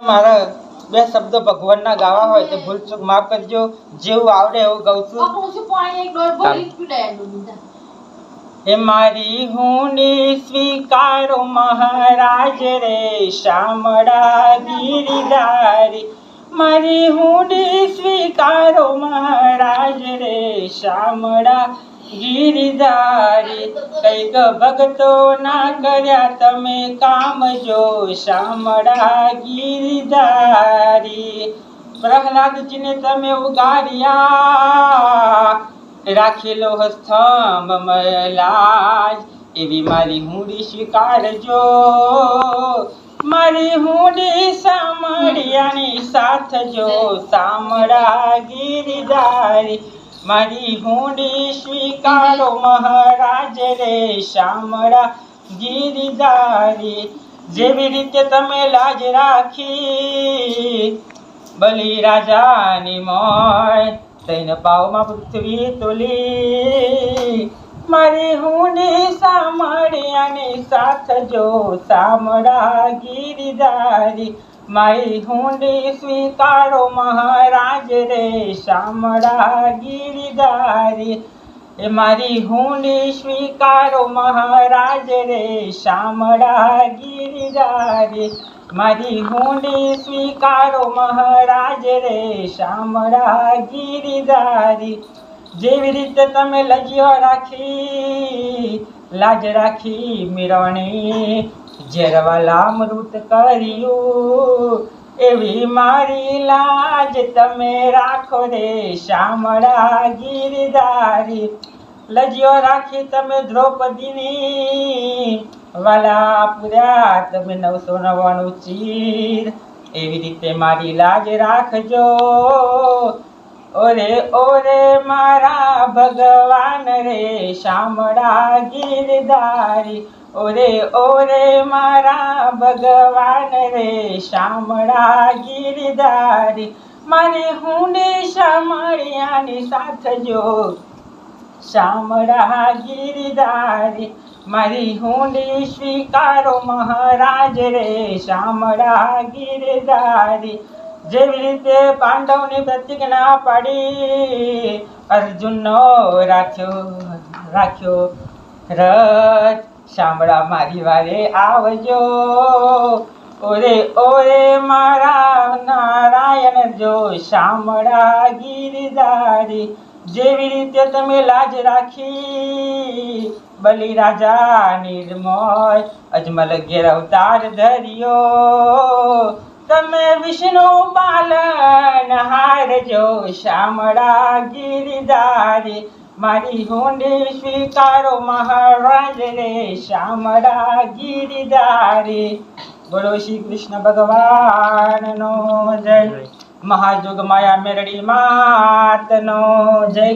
મારા બે શબ્દો ભગવાનના ગાવા હોય તો ભૂલ ચૂક માફ કરજો. જેવું આવડે એવું ગાઉં છું. હે મારી હુંડી સ્વીકારો મહારાજ રે શામળા ગિરિધારી. મારી હુંડી સ્વીકારો મહારાજ રે શામળા ગિરિધારી. કઈક ભક્તો ના કર્યા તમે કામ જો શામળા ગિરિધારી. પ્રહલાદજીને તમે ઉગાર્યા રાખેલો સ્તંભ મલાજ. એવી મારી હુંડી સ્વીકારજો. મારી હુંડી સામળિયાની સાથ જો શામળા ગિરિધારી. મારી હુંડી સ્વીકારો મહારાજ રે શામળા ગિરિધારી. જેવી રીતે તમે લાજ રાખી બલિ રાજાની મોય તૈને પાવમાં પૃથ્વી તોલી. મારી હુંડી સામળિયાની સાથ જો શામળા ગિરિધારી. મારી હુંડી સ્વીકારો મહારાજ રે શામળા ગિરિધારી. એ મારી હુંડી સ્વીકારો મહારાજ રે શામળા ગિરિધારી. મારી હુંડી સ્વીકારો મહારાજ રે શામળા ગિરિધારી. જેવી રીતે તમે લજ્યો રાખી લાજ રાખી મિરવણી ઝેરવાલા મૃત કર્યું. એવી મારી લાજ તમે રાખો રે શામળા ગિરિધારી. લજ્યો રાખી તમે દ્રૌપદીની વાલા પૂર્યા તમે 999 ચીર. એવી રીતે મારી લાજ રાખજો. ઓરે ઓરે મારા ભગવાન રે શામળા ગિરિધારી. ઓરે ઓરે મારા ભગવાન રે શામળા ગિરિધારી. મારી હુંડી શામળિયાની સાથ જો શામળા ગિરિધારી. મારી હુંડી સ્વીકારો મહારાજ રે શામળા ગિરિધારી. જેવી રીતે પાંડવની પ્રતિજ્ઞા પાડી અર્જુનનો રાખ્યો રથ. શામળા મારી વારે આવજો. ઓરે ઓરે મારા નારાયણ જો શામળા ગિરિધારી. જેવી રીતે તમે લાજ રાખી બલિ રાજા નિર્મોય અજમલ ઘેર અવતાર ધર્યો. તમે વિષ્ણુ પાલન હારજો શામળા ગિરિધારી. મારી હુંડી સ્વીકારો મહારાજ રે શામળા ગિરિધારી. બોલો શ્રી કૃષ્ણ ભગવાનનો જય. મહાજોગ માયા મેરડી માતનો જય.